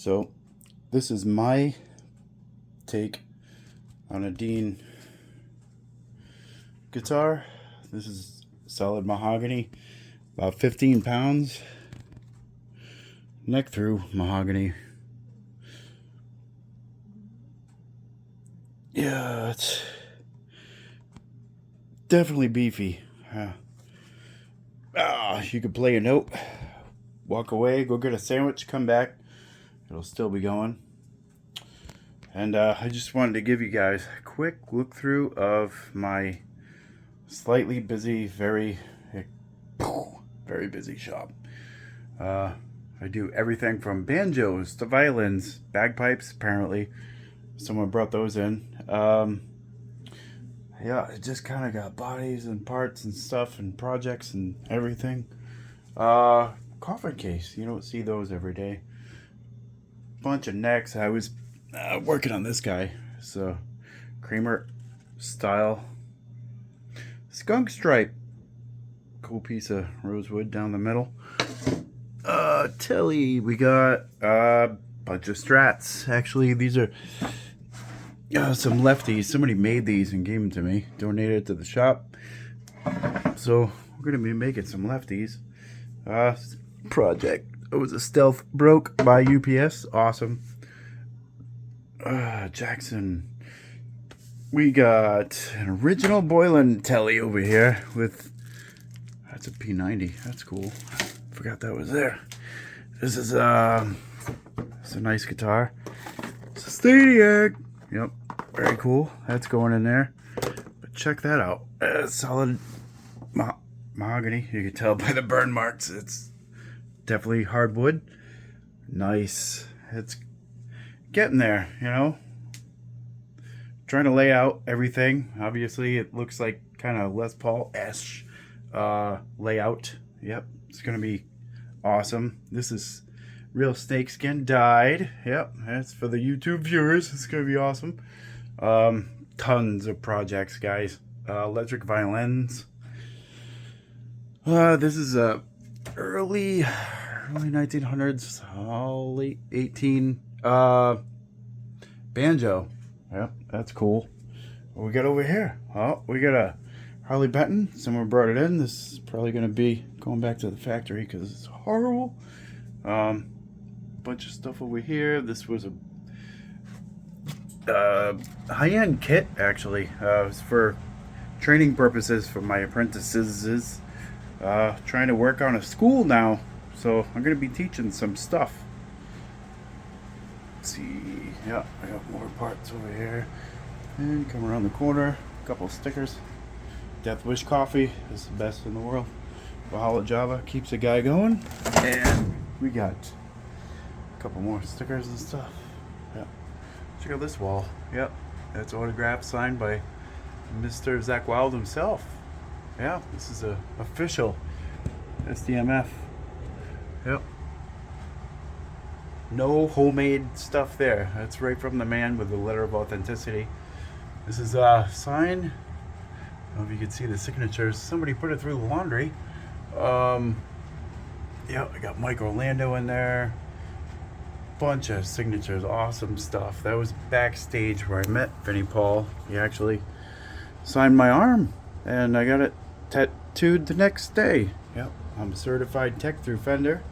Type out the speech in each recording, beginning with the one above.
So this is my take on a Dean guitar. This is solid mahogany, about 15 pounds, neck through mahogany. Yeah, it's definitely beefy. You could play a note, walk away, go get a sandwich, come back, it'll still be going. And I just wanted to give you guys a quick look through of my slightly busy, very busy shop. I do everything from banjos to violins, bagpipes. Apparently someone brought those in. Yeah, it just kind of got bodies and parts and stuff and projects and everything. Coffin case, you don't see those every day. Bunch of necks. I was working on this guy. It's a Kramer style skunk stripe. Cool piece of rosewood down the middle. Tilly, we got a bunch of Strats. Actually, these are some lefties. Somebody made these and gave them to me. Donated to the shop. So we're gonna be making some lefties. Project. It was a stealth broke by UPS. Awesome. Jackson. We got an original Boylan telly over here with. That's a P90. That's cool. Forgot that was there. This is it's a nice guitar. It's a Stadiac. Yep, very cool. That's going in there. But check that out. Solid mahogany. You can tell by the burn marks. It's definitely hardwood. Nice. It's getting there, you know. Trying to lay out everything. Obviously, it looks like kind of Les Paul-esque layout. Yep, it's gonna be awesome. This is real snakeskin dyed. Yep, that's for the YouTube viewers. It's gonna be awesome. Tons of projects, guys. Electric violins. This is a early 1900s, late 18 banjo. Yep, that's cool. What we got over here? Oh, we got a Harley Benton. Someone brought it in. This is probably going to be going back to the factory because it's horrible. Bunch of stuff over here. This was a high-end kit, actually. It was for training purposes for my apprentices. Trying to work on a school now, so I'm going to be teaching some stuff. Let's see. Yeah, I got more parts over here. And come around the corner. A couple of stickers. Death Wish coffee is the best in the world. Valhalla Java keeps a guy going. And we got a couple more stickers and stuff. Yeah. Check out this wall. Yep. That's autographed, signed by Mr. Zach Wild himself. Yeah, this is a official SDMF. Yep. No homemade stuff there. That's right from the man with the letter of authenticity. This is signed. I don't know if you can see the signatures. Somebody put it through the laundry. Yeah, I got Mike Orlando in there. Bunch of signatures. Awesome stuff. That was backstage where I met Vinnie Paul. He actually signed my arm, and I got it tattooed the next day. Yep, I'm a certified tech through Fender.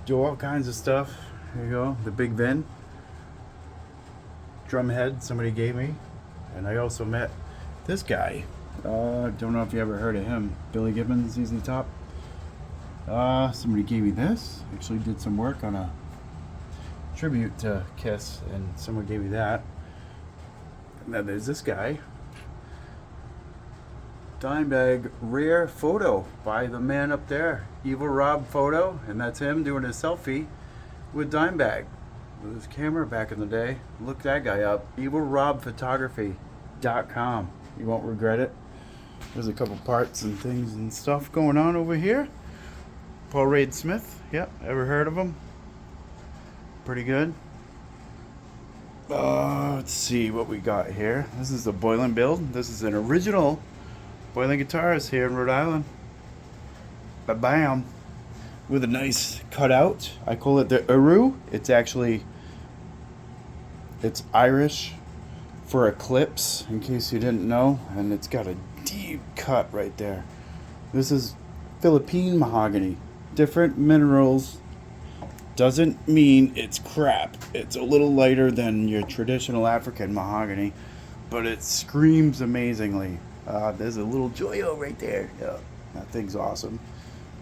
Do all kinds of stuff. Here you go, the Big Vin. Drum head somebody gave me. And I also met this guy. Don't know if you ever heard of him. Billy Gibbons, ZZ Top. Somebody gave me this. Actually did some work on a tribute to Kiss, and someone gave me that. And then there's this guy. Dimebag rare photo by the man up there. Evil Rob photo, and that's him doing his selfie with Dimebag with his camera back in the day. Look that guy up. evilrobphotography.com. You won't regret it. There's a couple parts and things and stuff going on over here. Paul Reid Smith. Yep, ever heard of him? Pretty good. Let's see what we got here. This is the Boylan build. This is an original Boylan guitarist here in Rhode Island. Ba-bam. with a nice cutout. I call it the Uru. It's actually, it's Irish for eclipse, in case you didn't know, and it's got a deep cut right there. This is Philippine mahogany. Different minerals doesn't mean it's crap. It's a little lighter than your traditional African mahogany, but it screams amazingly. There's a little joyo right there. Yeah, that thing's awesome.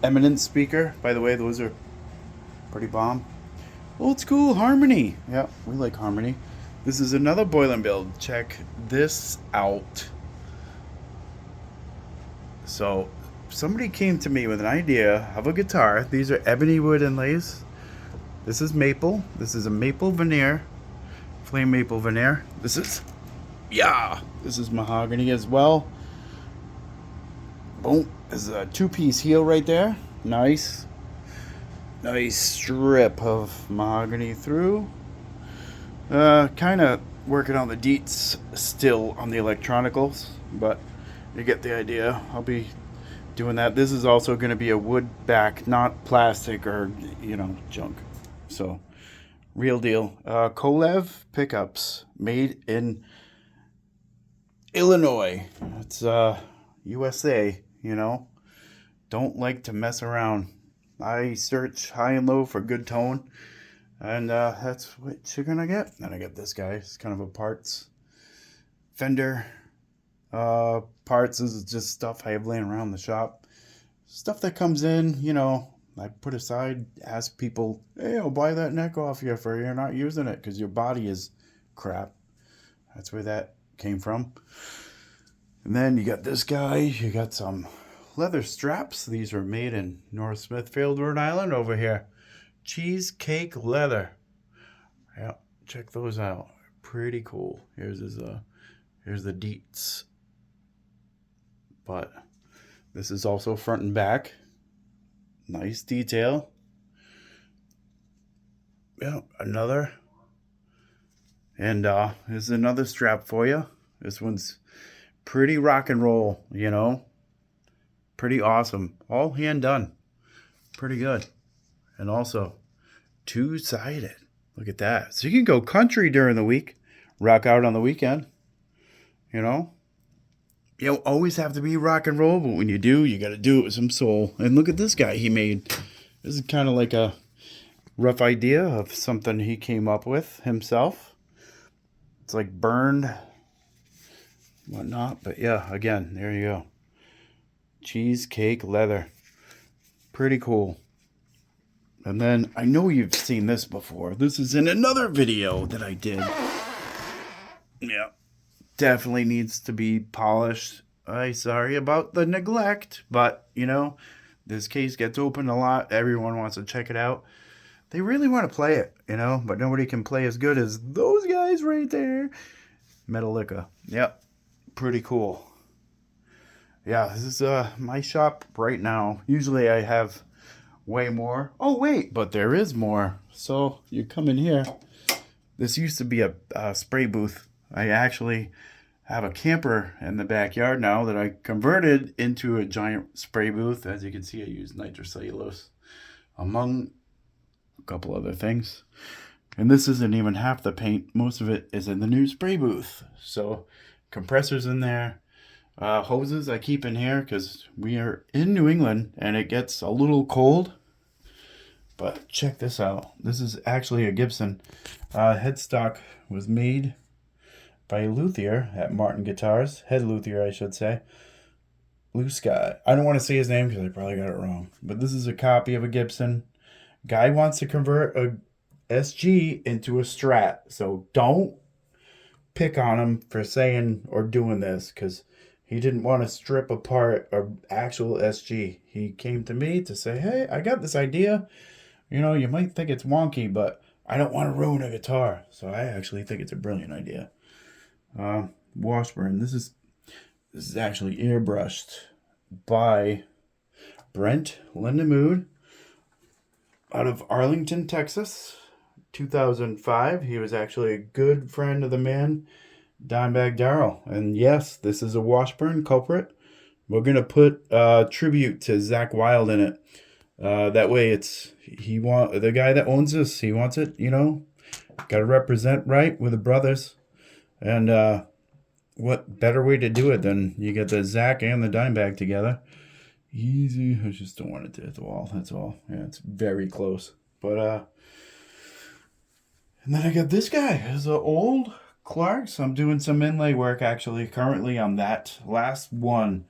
Eminence speaker, by the way, those are pretty bomb. Old school harmony. Yeah, we like harmony. This is another Boylan build. Check this out. So, somebody came to me with an idea of a guitar. These are ebony wood inlays. This is maple. This is a maple veneer. Flame maple veneer. This is, yeah, this is mahogany as well. Boom. This is a two-piece heel right there. Nice. Nice strip of mahogany through. Kind of working on the deets still on the electronicals, but you get the idea. I'll be doing that. This is also going to be a wood back, not plastic or, junk. So, real deal. Kolev pickups made in Illinois. It's USA, Don't like to mess around. I search high and low for good tone, and that's what you're gonna get. Then I get this guy. It's kind of a parts Fender. Parts is just stuff I have laying around the shop. Stuff that comes in, I put aside, ask people, hey, I'll buy that neck off you for you're not using it because your body is crap. That's where that came from. And then you got this guy. You got some leather straps. These are made in North Smithfield, Rhode Island over here. Cheesecake leather. Yeah, check those out. Pretty cool. Here's the deets. But this is also front and back. Nice detail. Yeah, another. And here's another strap for you. This one's pretty rock and roll, Pretty awesome. All hand done. Pretty good. And also two-sided. Look at that. So you can go country during the week, rock out on the weekend. You don't always have to be rock and roll, but when you do, you got to do it with some soul. And look at this guy he made. This is kind of like a rough idea of something he came up with himself. It's like burned, whatnot. But yeah, again, there you go. Cheesecake leather. Pretty cool. And then I know you've seen this before. This is in another video that I did. Yeah. Definitely needs to be polished. I'm sorry about the neglect, but this case gets opened a lot. Everyone wants to check it out. They really want to play it, but nobody can play as good as those guys right there. Metallica. Yep. Pretty cool. Yeah, this is my shop right now. Usually I have way more. Oh, wait, but there is more. So you come in here. This used to be a spray booth. I actually have a camper in the backyard now that I converted into a giant spray booth. As you can see, I use nitrocellulose, among a couple other things. And this isn't even half the paint. Most of it is in the new spray booth. So compressors in there. Hoses I keep in here because we are in New England and it gets a little cold. But check this out. This is actually a Gibson. Headstock was made by a luthier at Martin Guitars. Head luthier, I should say. Blue Sky. I don't want to say his name because I probably got it wrong. But this is a copy of a Gibson. Guy wants to convert a SG into a Strat. So don't pick on him for saying or doing this because he didn't want to strip apart an actual SG. He came to me to say, hey, I got this idea. You might think it's wonky, but I don't want to ruin a guitar. So I actually think it's a brilliant idea. Washburn. This is actually airbrushed by Brent Lindemood out of Arlington, Texas, 2005. He was actually a good friend of the man, Dimebag Darrell. And yes, this is a Washburn culprit. We're going to put tribute to Zach Wilde in it. That way the guy that owns this, he wants it, you know, got to represent right with the brothers. And what better way to do it than you get the Zach and the Dimebag together? Easy. I just don't want it to hit the wall. That's all. Yeah, it's very close. But and then I got this guy. It's an old Clark's. I'm doing some inlay work actually. Currently on that last one,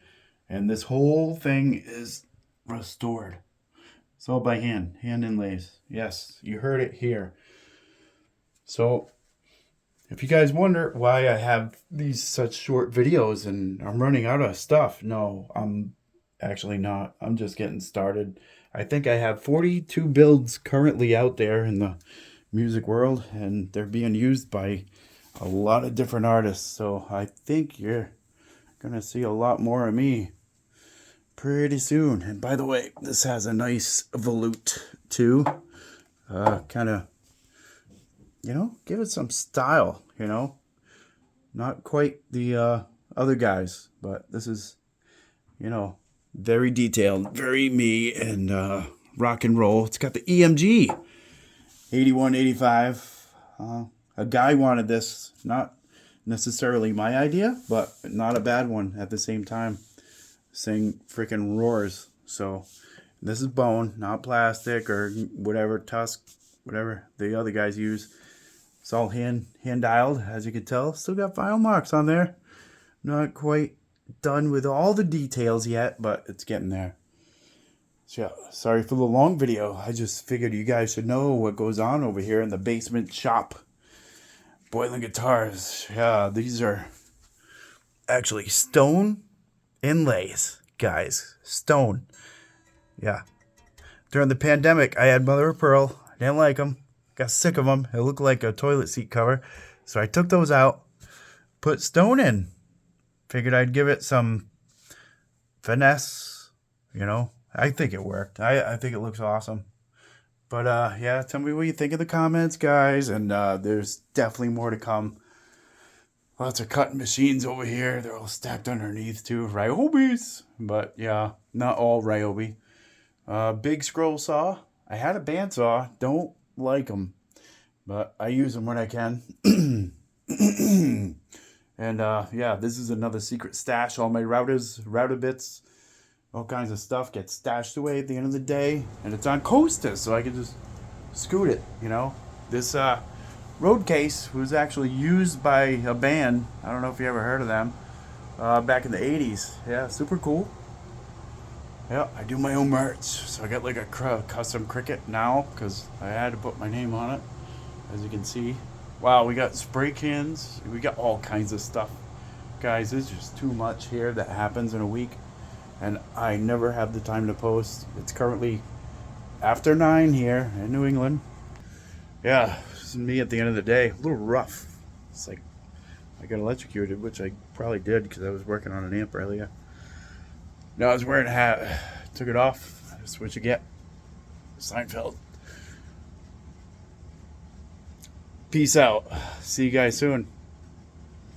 and this whole thing is restored. It's all by hand inlays. Yes, you heard it here. So if you guys wonder why I have these such short videos and I'm running out of stuff, no, I'm actually not. I'm just getting started. I think I have 42 builds currently out there in the music world, and they're being used by a lot of different artists. So I think you're gonna see a lot more of me pretty soon. And by the way, this has a nice volute too. Kind of, you know, give it some style, you know. Not quite the other guys, but this is, you know, very detailed, very me, and rock and roll. It's got the EMG 8185. A guy wanted this, not necessarily my idea, but not a bad one at the same time. Saying freaking roars. So this is bone, not plastic or whatever, tusk, whatever the other guys use. It's all hand dialed, as you can tell. Still got vinyl marks on there. Not quite done with all the details yet, but it's getting there. So yeah, sorry for the long video. I just figured you guys should know what goes on over here in the basement shop. Boiling guitars. Yeah, these are actually stone inlays, guys. Stone. Yeah. During the pandemic, I had mother of pearl. I didn't like them. Got sick of them. It looked like a toilet seat cover. So I took those out, put stone in. Figured I'd give it some finesse, you know. I think it worked. I think it looks awesome. But yeah, tell me what you think in the comments, guys. And there's definitely more to come. Lots of cutting machines over here. They're all stacked underneath too. Ryobis. But yeah, not all Ryobi. Big scroll saw. I had a bandsaw. Don't like them. But I use them when I can. And yeah, this is another secret stash. All my router bits, all kinds of stuff gets stashed away at the end of the day. And it's on coasters, so I can just scoot it, you know. This road case was actually used by a band. I don't know if you ever heard of them. Back in the 80s. Yeah, super cool. Yeah, I do my own merch. So I got like a custom cricket now because I had to put my name on it, as you can see. Wow, we got spray cans. We got all kinds of stuff. Guys, there's just too much here that happens in a week. And I never have the time to post. It's currently after 9 here in New England. Yeah, this is me at the end of the day. A little rough. It's like I got electrocuted, which I probably did because I was working on an amp earlier. No, I was wearing a hat. Took it off. That's what you get. Seinfeld. Peace out. See you guys soon.